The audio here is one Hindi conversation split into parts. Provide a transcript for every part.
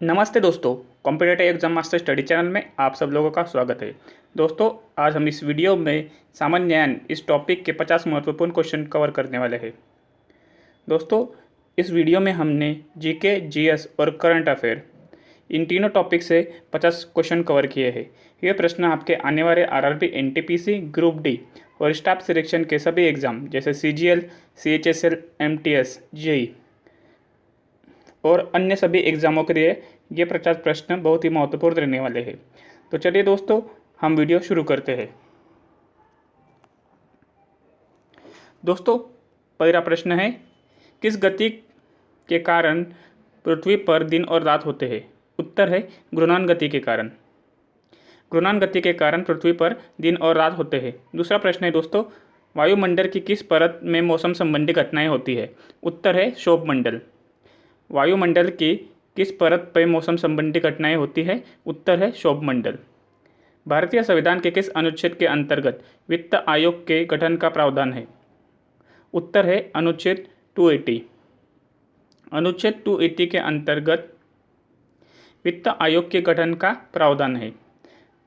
नमस्ते दोस्तों, competitive exam master study channel में आप सब लोगों का स्वागत है। दोस्तों, आज हम इस वीडियो में सामान्य ज्ञान इस टॉपिक के 50 महत्वपूर्ण क्वेश्चन कवर करने वाले हैं। दोस्तों, इस वीडियो में हमने जीके, जीएस और करंट अफेयर इन तीनों टॉपिक से 50 क्वेश्चन कवर किए हैं। ये प्रश्न आपके आने वाले आरआरबी, एनटीपीसी, ग्रुप डी और स्टाफ सिलेक्शन के सभी एग्जाम जैसे सीजीएल, सीएचएसएल, एमटीएस, जेई और अन्य सभी एग्जामों के लिए ये 50 प्रश्न बहुत ही महत्वपूर्ण रहने वाले हैं। तो चलिए दोस्तों, हम वीडियो शुरू करते हैं। दोस्तों, पहला प्रश्न है, किस गति के कारण पृथ्वी पर दिन और रात होते हैं? उत्तर है घूर्णन गति के कारण। घूर्णन गति के कारण पृथ्वी पर दिन और रात होते हैं। दूसरा प्रश्न है दोस्तों, वायुमंडल की किस परत में मौसम संबंधी घटनाएं होती है? उत्तर है क्षोभ मंडल। वायुमंडल की किस परत पर मौसम संबंधी घटनाएं होती है? उत्तर है क्षोभ मंडल। भारतीय संविधान के किस अनुच्छेद के अंतर्गत वित्त आयोग के गठन का प्रावधान है? उत्तर है अनुच्छेद 280। अनुच्छेद 280 के अंतर्गत वित्त आयोग के गठन का प्रावधान है।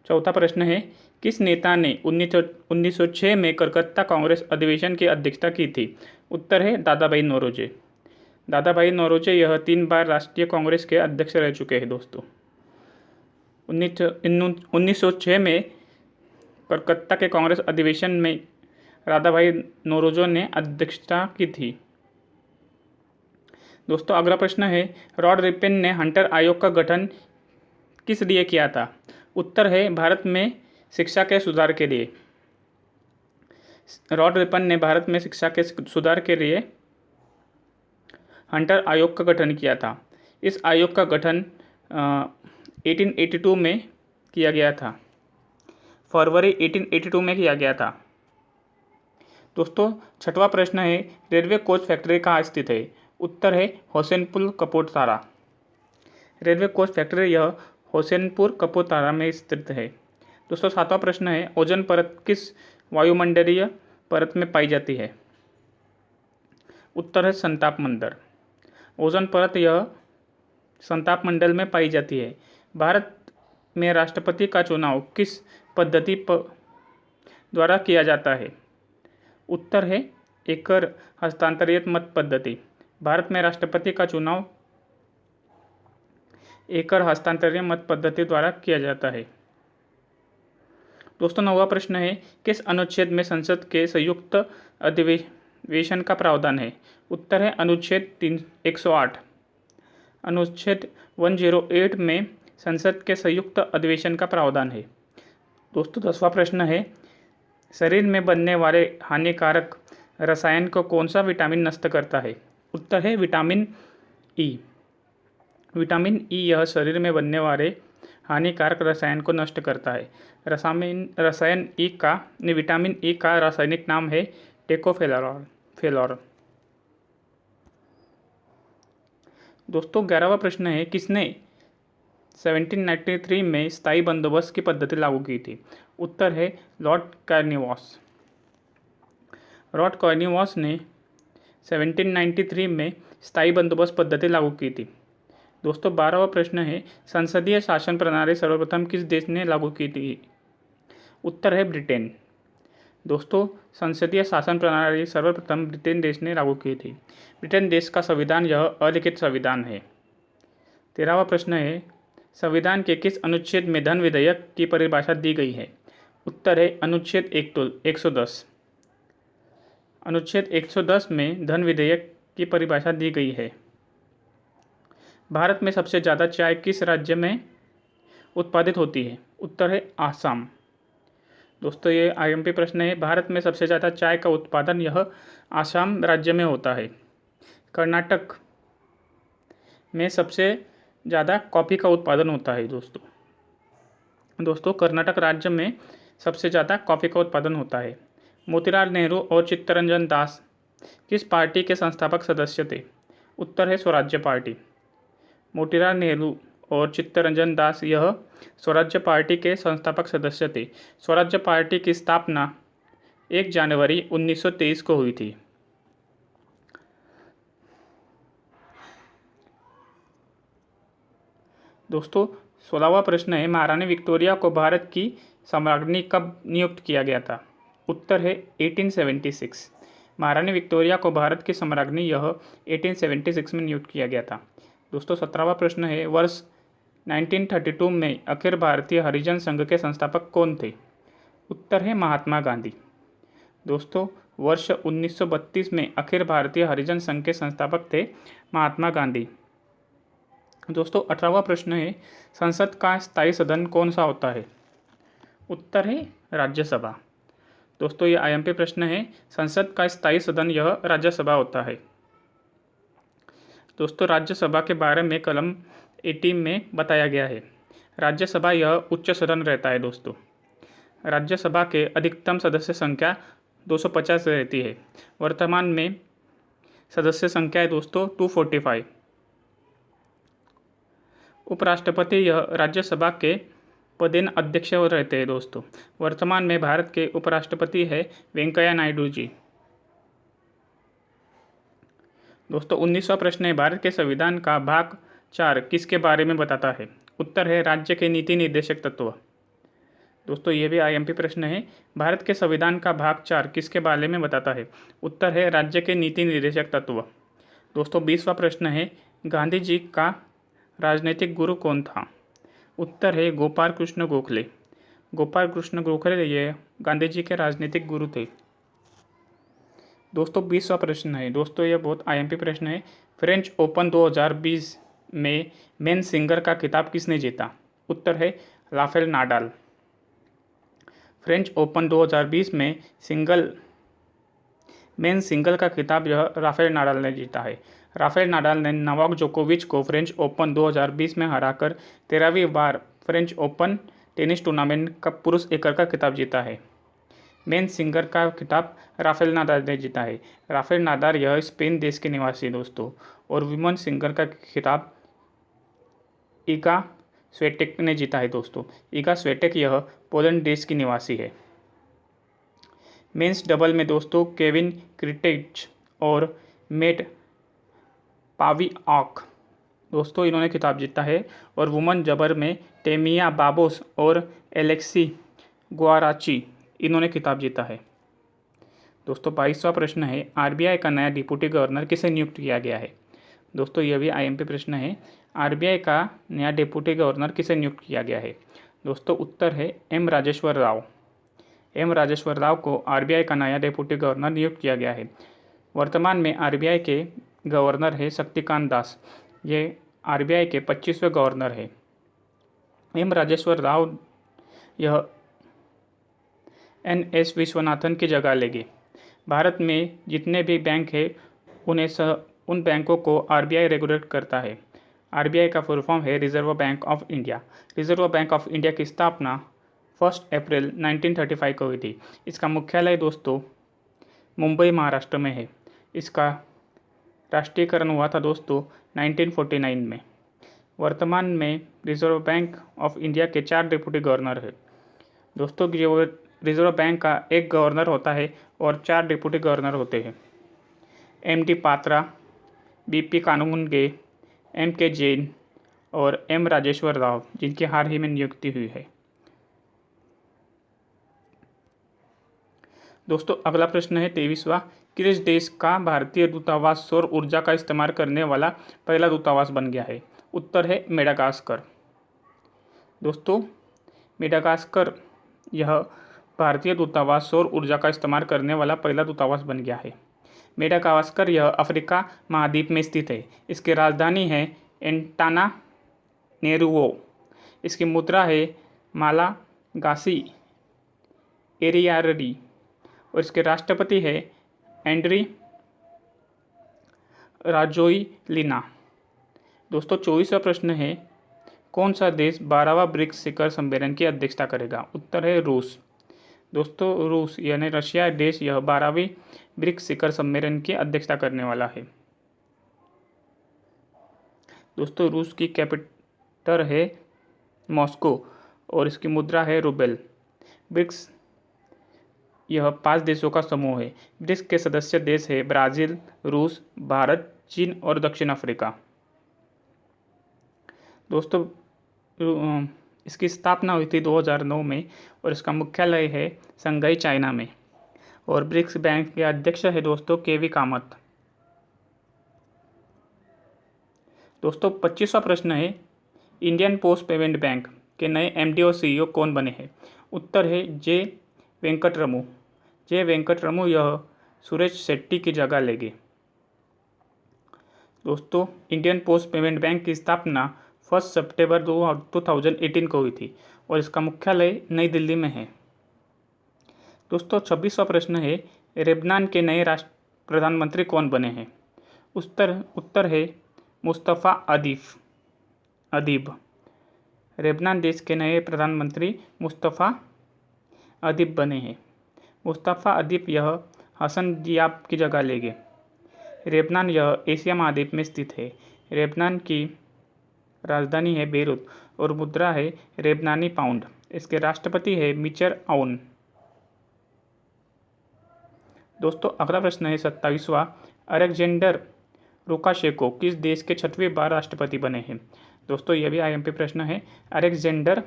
चौथा प्रश्न है, किस नेता ने 1906 में कलकत्ता कांग्रेस अधिवेशन की अध्यक्षता की थी? उत्तर है दादा भाई नौरोजी। दादा भाई नौरोजी यह 3 बार राष्ट्रीय कांग्रेस के अध्यक्ष रह चुके हैं। दोस्तों, 1906 में कलकत्ता के कांग्रेस अधिवेशन में दादा भाई नौरोजी ने अध्यक्षता की थी। दोस्तों, अगला प्रश्न है, रॉड रिपन ने हंटर आयोग का गठन किस लिए किया था? उत्तर है भारत में शिक्षा के सुधार के लिए। रॉड रिपन ने भारत में शिक्षा के सुधार के लिए हंटर आयोग का गठन किया था। इस आयोग का गठन 1882 में किया गया था। फरवरी 1882 में किया गया था। दोस्तों, छठवां प्रश्न है, रेलवे कोच फैक्ट्री कहाँ स्थित है? उत्तर है होसेनपुर कपूरथला। रेलवे कोच फैक्ट्री यह होसेनपुर कपूरथला में स्थित है। दोस्तों, सातवां प्रश्न है, ओजोन परत किस वायुमंडलीय परत में पाई जाती है? उत्तर है संताप मंडल। ओजोन परत यह संताप मंडल में पाई जाती है। भारत में राष्ट्रपति का चुनाव किस पद्धति द्वारा किया जाता है? उत्तर है एकल हस्तांतरित मत पद्धति। भारत में राष्ट्रपति का चुनाव एकल हस्तांतरित मत पद्धति द्वारा किया जाता है। दोस्तों, नौवां प्रश्न है, किस अनुच्छेद में संसद के संयुक्त अधिवेशन का प्रावधान है? उत्तर है अनुच्छेद 108। अनुच्छेद 108 में संसद के संयुक्त अधिवेशन का प्रावधान है। दोस्तों, 10वां प्रश्न है, शरीर में बनने वाले हानिकारक रसायन को कौन सा विटामिन नष्ट करता है? उत्तर है विटामिन ई। विटामिन ई यह शरीर में बनने वाले हानिकारक रसायन को नष्ट करता है। विटामिन ई का रासायनिक नाम है टेकोफेरॉल। दोस्तों, 11वां प्रश्न है, किसने 1793 में स्थायी बंदोबस्त की पद्धति लागू की थी? उत्तर है लॉर्ड कॉर्नवालिस। लॉर्ड कॉर्नवालिस ने 1793 में स्थायी बंदोबस्त पद्धति लागू की थी। दोस्तों, 12वां प्रश्न है, संसदीय शासन प्रणाली सर्वप्रथम किस देश ने लागू की थी? उत्तर है ब्रिटेन। दोस्तों, संसदीय शासन प्रणाली सर्वप्रथम ब्रिटेन देश ने लागू की थी। ब्रिटेन देश का संविधान यह अलिखित संविधान है। 13वां प्रश्न है, संविधान के किस अनुच्छेद में धन विधेयक की परिभाषा दी गई है? उत्तर है अनुच्छेद 110। अनुच्छेद 110 में धन विधेयक की परिभाषा दी गई है। भारत में सबसे ज़्यादा चाय किस राज्य में उत्पादित होती है? उत्तर है आसाम। दोस्तों, ये आईएमपी प्रश्न है। भारत में सबसे ज़्यादा चाय का उत्पादन यह आसाम राज्य में होता है। कर्नाटक में सबसे ज़्यादा कॉफ़ी का उत्पादन होता है। दोस्तों, कर्नाटक राज्य में सबसे ज़्यादा कॉफ़ी का उत्पादन होता है। मोतीलाल नेहरू और चित्तरंजन दास किस पार्टी के संस्थापक सदस्य थे? उत्तर है स्वराज्य पार्टी। मोतीलाल नेहरू और चित्तरंजन दास यह स्वराज्य पार्टी के संस्थापक सदस्य थे। स्वराज्य पार्टी की स्थापना 1 जनवरी 1923 को हुई थी। दोस्तों 16वां प्रश्न है, महारानी विक्टोरिया को भारत की सम्राज्ञी कब नियुक्त किया गया था? उत्तर है 1876। महारानी विक्टोरिया को भारत की सम्राज्ञी यह 1876 में नियुक्त किया गया था। दोस्तों 17वां प्रश्न है, वर्ष 1932 में अखिल भारतीय हरिजन संघ के संस्थापक कौन थे? उत्तर है महात्मा गांधी। दोस्तों वर्ष 1932 में अखिल भारतीय हरिजन संघ के संस्थापक थे महात्मा गांधी। दोस्तों 18वां प्रश्न है, संसद का स्थायी सदन कौन सा होता है? उत्तर है राज्यसभा। दोस्तों ये आईएमपी प्रश्न है, संसद का स्थायी सदन यह राज्यसभा होता है। दोस्तों राज्यसभा के बारे में कलम 18 में बताया गया है। राज्यसभा यह उच्च सदन रहता है। दोस्तों राज्यसभा के अधिकतम सदस्य संख्या 250 रहती है। वर्तमान में सदस्य संख्या है दोस्तों 245। उपराष्ट्रपति यह राज्यसभा के पदेन अध्यक्ष रहते हैं। दोस्तों वर्तमान में भारत के उपराष्ट्रपति है वेंकैया नायडू जी। दोस्तों 19वां प्रश्न है, भारत के संविधान का भाग 4 किसके बारे में बताता है? उत्तर है राज्य के नीति निर्देशक तत्व। दोस्तों ये भी आईएमपी प्रश्न है, भारत के संविधान का भाग 4 किसके बारे में बताता है? उत्तर है राज्य के नीति निर्देशक तत्व। दोस्तों 20वां प्रश्न है, गांधी जी का राजनीतिक गुरु कौन था? उत्तर है गोपाल कृष्ण गोखले। गोपाल कृष्ण गोखले ये गांधी जी के राजनीतिक गुरु थे। दोस्तों 20वां प्रश्न है, दोस्तों ये बहुत आईएमपी प्रश्न है, फ्रेंच ओपन 2020 में मेन सिंगर का खिताब किसने जीता? उत्तर है राफेल नाडाल। फ्रेंच ओपन 2020 में मेन सिंगल का खिताब यह राफेल नाडाल ने जीता है। राफेल नाडाल ने नोवाक जोकोविच को फ्रेंच ओपन 2020 में हराकर 13वीं बार फ्रेंच ओपन टेनिस टूर्नामेंट का पुरुष एकल का खिताब जीता है। मेन सिंगर का खिताब राफेल नाडाल ने जीता है। राफेल नाडाल यह स्पेन देश के निवासी दोस्तों, और विमेन सिंगर का खिताब इगा स्वेटेक ने जीता है। दोस्तों इगा स्वेटेक यह पोलैंड देश की निवासी है। मेंस डबल में दोस्तों केविन क्रिटेच और मेट पाविआक दोस्तों इन्होंने खिताब जीता है, और वुमन डबल में टेमिया बाबोस और एलेक्सी गुआराची इन्होंने खिताब जीता है। दोस्तों 22वां प्रश्न है, आरबीआई का नया डिप्टी गवर्नर किसे नियुक्त किया गया है? दोस्तों यह भी आईएमपी प्रश्न है, आरबीआई का नया डिप्टी गवर्नर किसे नियुक्त किया गया है? दोस्तों उत्तर है एम राजेश्वर राव। एम राजेश्वर राव को आरबीआई का नया डिप्टी गवर्नर नियुक्त किया गया है। वर्तमान में आरबीआई के गवर्नर है शक्तिकांत दास। ये आरबीआई के 25वें गवर्नर है। एम राजेश्वर राव यह एन.एस. विश्वनाथन की जगह लेंगे। भारत में जितने भी बैंक हैं उन बैंकों को आरबीआई रेगुलेट करता है। आरबीआई का फुल फॉर्म है reserve bank of India. Reserve bank of India की स्थापना 1 अप्रैल 1935 को हुई थी। इसका मुख्यालय दोस्तों मुंबई महाराष्ट्र में है। इसका राष्ट्रीयकरण हुआ था दोस्तों 1949 में। वर्तमान में रिजर्व बैंक ऑफ इंडिया के 4 डिप्टी गवर्नर हैं। दोस्तों रिजर्व बैंक का एक गवर्नर होता है और 4 डिप्टी गवर्नर होते हैं। M D. Patra, B P. Kanungo, M K. Jain और एम. राजेश्वर राव, जिनकी हाल ही में नियुक्ति हुई है। दोस्तों अगला प्रश्न है 23वां, किस देश का भारतीय दूतावास सौर ऊर्जा का इस्तेमाल करने वाला पहला दूतावास बन गया है? उत्तर है मेडागास्कर। दोस्तों मेडागास्कर यह भारतीय दूतावास सौर ऊर्जा का इस्तेमाल करने वाला पहला दूतावास बन गया है। मेडागास्कर यह अफ्रीका महाद्वीप में स्थित है। इसकी राजधानी है एंटानानेरुवो। इसकी मुद्रा है मालागासी एरियारी और इसके राष्ट्रपति है एंड्री राजोइलिना। दोस्तों 24वां प्रश्न है, कौन सा देश 12वां ब्रिक्स शिखर सम्मेलन की अध्यक्षता करेगा? उत्तर है रूस। दोस्तों रूस यानी रशिया देश यह 12वीं ब्रिक्स शिखर सम्मेलन की अध्यक्षता करने वाला है। दोस्तों रूस की कैपिटल है मॉस्को और इसकी मुद्रा है रूबेल। ब्रिक्स यह 5 देशों का समूह है। ब्रिक्स के सदस्य देश है ब्राज़ील, रूस, भारत, चीन और दक्षिण अफ्रीका। दोस्तों इसकी स्थापना हुई थी 2009 में और इसका मुख्यालय है शंघाई चाइना में। और ब्रिक्स बैंक के अध्यक्ष है दोस्तों केवी कामत। दोस्तों 25वां प्रश्न है, इंडियन पोस्ट पेमेंट बैंक के नए एमडी और सीईओ कौन बने हैं? उत्तर है जे वेंकटरमू। जे वेंकटरमू यह सुरेश शेट्टी की जगह लेंगे। दोस्तों इंडियन पोस्ट पेमेंट बैंक की स्थापना 1 सितंबर 2018 को हुई थी और इसका मुख्यालय नई दिल्ली में है। दोस्तों 26वां प्रश्न है, लेबनान के नए राष्ट्र प्रधानमंत्री कौन बने हैं? उत्तर है मुस्तफ़ा अदीब। लेबनान देश के नए प्रधानमंत्री मुस्तफ़ा अदीब बने हैं। मुस्तफ़ा अदीब यह हसन दियाब की जगह लेंगे। लेबनान यह एशिया महाद्वीप में स्थित है। लेबनान की राजधानी है बेरूत और मुद्रा है लेबनानी पाउंड। इसके राष्ट्रपति है मिचर आउन। दोस्तों अगला प्रश्न है 27वां, अलेक्जेंडर लुकाशेंको किस देश के 6वीं बार राष्ट्रपति बने हैं? दोस्तों यह भी आईएमपी प्रश्न है। अलेक्जेंडर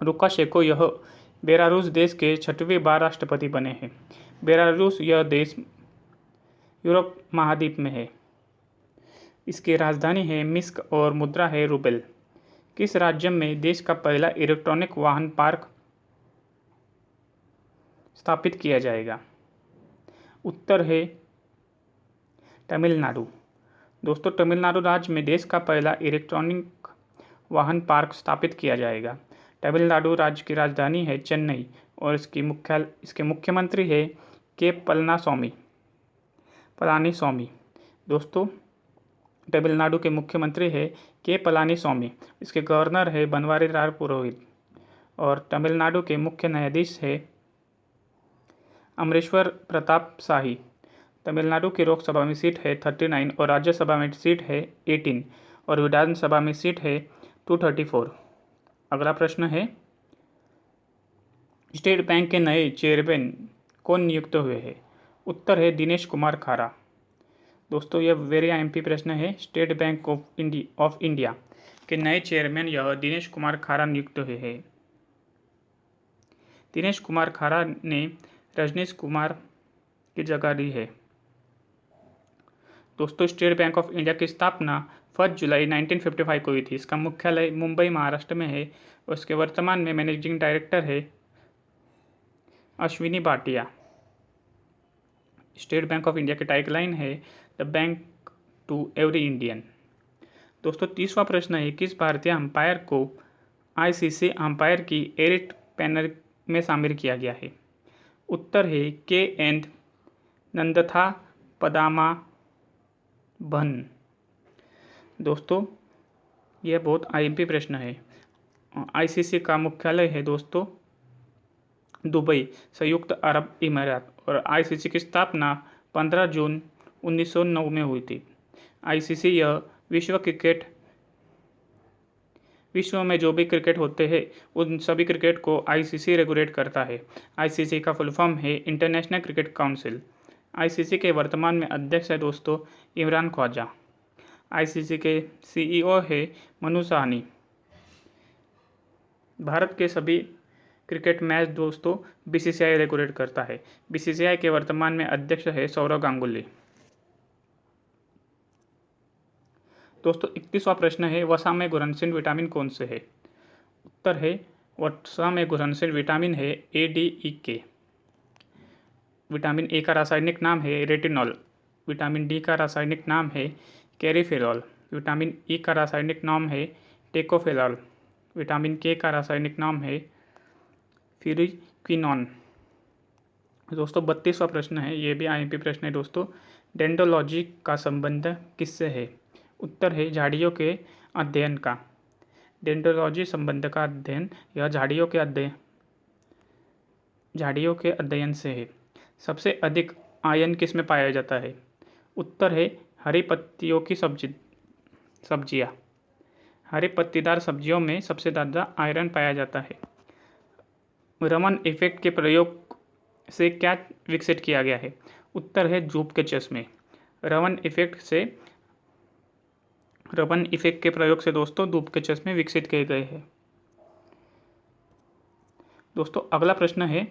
लुकाशेंको यह बेलारूस देश के 6वीं बार राष्ट्रपति बने हैं। बेलारूस यह देश यूरोप महाद्वीप में है। इसकी राजधानी है मिन्स्क और मुद्रा है रूबेल। किस राज्य में देश का पहला इलेक्ट्रॉनिक वाहन पार्क स्थापित किया जाएगा? उत्तर है तमिलनाडु। दोस्तों तमिलनाडु राज्य में देश का पहला इलेक्ट्रॉनिक वाहन पार्क स्थापित किया जाएगा। तमिलनाडु राज्य की राजधानी है चेन्नई और इसके मुख्यमंत्री है के पलानीस्वामी। दोस्तों तमिलनाडु के मुख्यमंत्री है के पलानीस्वामी। इसके गवर्नर है बनवारीलाल पुरोहित और तमिलनाडु के मुख्य न्यायाधीश है अमरेश्वर प्रताप शाही। तमिलनाडु की लोकसभा में सीट है 39 और राज्यसभा में सीट है 18 और विधानसभा में सीट है 234। अगला प्रश्न है, स्टेट बैंक के नए चेयरमैन कौन नियुक्त हुए हैं? उत्तर है दिनेश कुमार खारा। दोस्तों यह वेरी आईएमपी प्रश्न है। स्टेट बैंक ऑफ इंडिया के नए चेयरमैन यह दिनेश कुमार खारा नियुक्त हुए हैं। दिनेश कुमार खारा ने रजनीश कुमार की जगह ली है। दोस्तों स्टेट बैंक ऑफ इंडिया की स्थापना 1 जुलाई 1955 को हुई थी। इसका मुख्यालय मुंबई महाराष्ट्र में है और इसके वर्तमान में मैनेजिंग डायरेक्टर है Ashwini Bhatia. State Bank of India की टैगलाइन है the bank to every Indian. दोस्तों 30वां प्रश्न है, किस भारतीय अंपायर को आईसीसी अंपायर की एलिट पैनल में शामिल किया गया है? उत्तर है के एन नंदथा पद्मानाभन। दोस्तों यह बहुत आईएमपी प्रश्न है। आईसीसी का मुख्यालय है दोस्तों दुबई, संयुक्त अरब अमीरात और आईसीसी की स्थापना 15 जून 1909 में हुई थी। आईसीसी यह विश्व में जो भी क्रिकेट होते हैं उन सभी क्रिकेट को आईसीसी रेगुलेट करता है। आईसीसी का फुल फॉर्म है इंटरनेशनल क्रिकेट काउंसिल। आईसीसी के वर्तमान में अध्यक्ष है दोस्तों इमरान ख्वाजा। आईसीसी के सीईओ है मनु साहनी। भारत के सभी क्रिकेट मैच दोस्तों बीसीसीआई रेगुलेट करता है। बीसीसीआई के वर्तमान में अध्यक्ष है सौरव गांगुली। दोस्तों 31वां प्रश्न है, वसा में घुलनशील विटामिन कौन से है? उत्तर है वसा में घुलनशील विटामिन है ADE। विटामिन ए का रासायनिक नाम है रेटिनॉल। विटामिन डी का रासायनिक नाम है कैरीफेरॉल। विटामिन ई का रासायनिक नाम है टेकोफेरॉल। विटामिन के का रासायनिक नाम है फ्यूरिक्विनोन। दोस्तों 32वां प्रश्न है, ये भी आईएमपी प्रश्न है दोस्तों, डेंटोलॉजी का संबंध किससे है? उत्तर है झाड़ियों के अध्ययन का। डेंटोलॉजी संबंध का अध्ययन यह झाड़ियों के अध्ययन से है। सबसे अधिक आयरन किस में पाया जाता है? उत्तर है हरी पत्तियों की सब्जियां। हरे पत्तीदार सब्जियों में सबसे ज़्यादा आयरन पाया जाता है। रमन इफेक्ट के प्रयोग से क्या विकसित किया गया है? उत्तर है धूप के चश्मे। रमन इफेक्ट से रमन इफेक्ट के प्रयोग से दोस्तों धूप के चश्मे विकसित किए गए हैं। दोस्तों अगला प्रश्न है,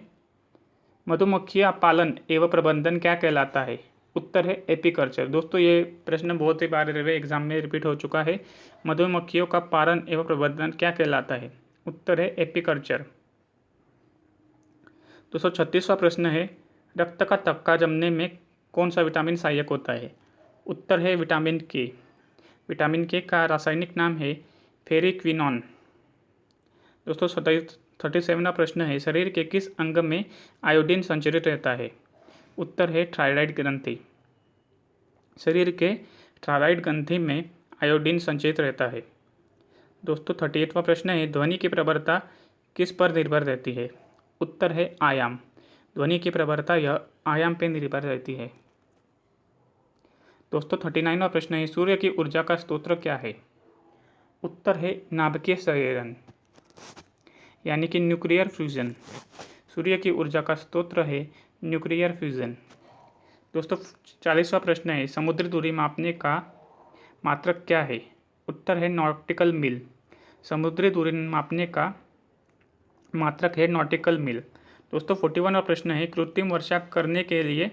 मधुमक्खियां पालन एवं प्रबंधन क्या कहलाता है? उत्तर है एपीकल्चर। दोस्तों ये प्रश्न बहुत ही बार रेलवे एग्जाम में रिपीट हो चुका है। मधुमक्खियों का पालन एवं प्रबंधन क्या कहलाता है? उत्तर है एपीकल्चर। 236वां प्रश्न है, रक्त का तबका जमने में कौन सा विटामिन सहायक होता है? उत्तर है विटामिन के। विटामिन के का रासायनिक नाम है फेरिक्विनोन। दोस्तों 37वां प्रश्न है, शरीर के किस अंग में आयोडीन संचरित रहता है? उत्तर है थायराइड ग्रंथि। शरीर के थायराइड ग्रंथि में आयोडीन संचरित रहता है। दोस्तों 38वां प्रश्न है, ध्वनि की प्रवरता किस पर निर्भर रहती है? उत्तर है आयाम। ध्वनि की प्रवरता यह आयाम पर निर्भर रहती है। दोस्तों 39वां प्रश्न है, सूर्य की ऊर्जा का स्रोत क्या है? उत्तर है नाभिकीय संयोजन यानी कि न्यूक्लियर फ्यूजन। सूर्य की ऊर्जा का स्रोत है न्यूक्लियर फ्यूजन। दोस्तों 40वां प्रश्न है, समुद्री दूरी मापने का मात्रक क्या है? उत्तर है नॉटिकल मील। समुद्री दूरी मापने का मात्रक है नॉटिकल मील। दोस्तों 41वां प्रश्न है, कृत्रिम वर्षा करने के लिए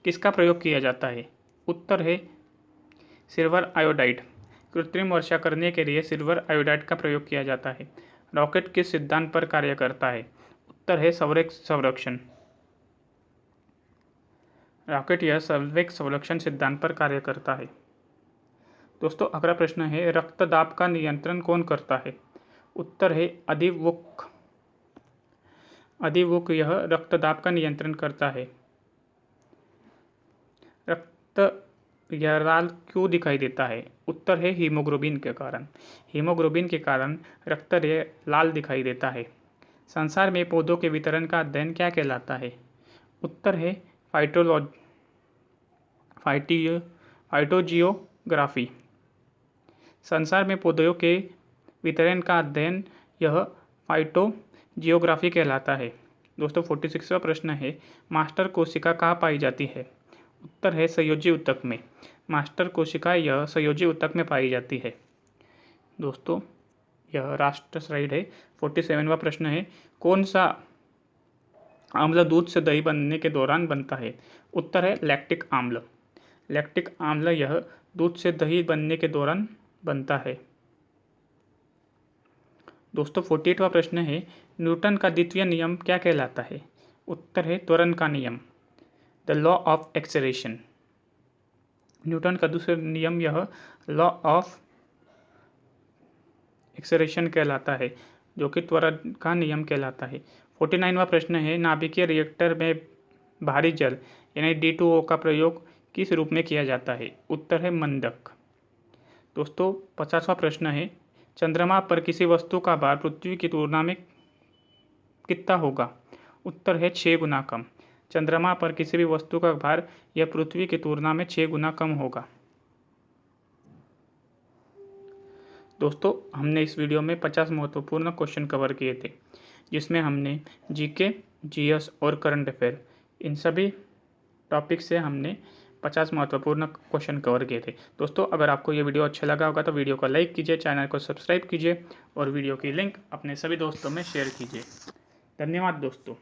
किसका प्रयोग किया जाता है? उत्तर है सिल्वर आयोडाइड। कृत्रिम वर्षा करने के लिए सिल्वर आयोडाइड का प्रयोग किया जाता है। रॉकेट किस सिद्धांत पर कार्य करता है? उत्तर है संवेग संरक्षण। रॉकेट यह संवेग संरक्षण सिद्धांत पर कार्य करता है। दोस्तों अगला प्रश्न है, रक्तदाब का नियंत्रण कौन करता है? उत्तर है अधिवुक। अधिवुक यह रक्तदाब का नियंत्रण करता है। रक्त यह लाल क्यों दिखाई देता है? उत्तर है हीमोग्लोबिन के कारण। हीमोग्लोबिन के कारण रक्त लाल दिखाई देता है। संसार में पौधों के वितरण का अध्ययन क्या कहलाता है? उत्तर है फाइटोजियोग्राफी। संसार में पौधों के वितरण का अध्ययन यह फाइटोजियोग्राफी कहलाता है। दोस्तों 46वां प्रश्न है, मास्टर कोशिका कहाँ पाई जाती है? उत्तर है संयोजी ऊतक में। मास्टर कोशिका यह संयोजी ऊतक में पाई जाती है। दोस्तों यह राष्ट्र स्लाइड है। 47वां प्रश्न है, कौन सा आम्ल दूध से दही बनने के दौरान बनता है? उत्तर है लैक्टिक आम्ल। लैक्टिक आम्ल यह दूध से दही बनने के दौरान बनता है। दोस्तों 48वां प्रश्न है, न्यूटन का द्वितीय नियम क्या कहलाता है? उत्तर है त्वरण का नियम, the law of acceleration. Newton का दूसरा नियम यह लॉ ऑफ एक्सेलरेशन कहलाता है, जो कि त्वरण का नियम कहलाता है। 49वां प्रश्न है, नाभिकीय रिएक्टर में भारी जल यानी D2O का प्रयोग किस रूप में किया जाता है? उत्तर है मंदक। दोस्तों 50वां प्रश्न है, चंद्रमा पर किसी वस्तु का भार पृथ्वी की तुलना में कितना होगा? उत्तर है 6 गुना कम। चंद्रमा पर किसी भी वस्तु का भार यह पृथ्वी की तुलना में 6 गुना कम होगा। दोस्तों हमने इस वीडियो में 50 महत्वपूर्ण क्वेश्चन कवर किए थे, जिसमें हमने जीके, जीएस और करंट अफेयर इन सभी टॉपिक से हमने 50 महत्वपूर्ण क्वेश्चन कवर किए थे। दोस्तों अगर आपको ये वीडियो अच्छा लगा होगा तो वीडियो को लाइक कीजिए, चैनल को सब्सक्राइब कीजिए और वीडियो की लिंक अपने सभी दोस्तों में शेयर कीजिए। धन्यवाद दोस्तों।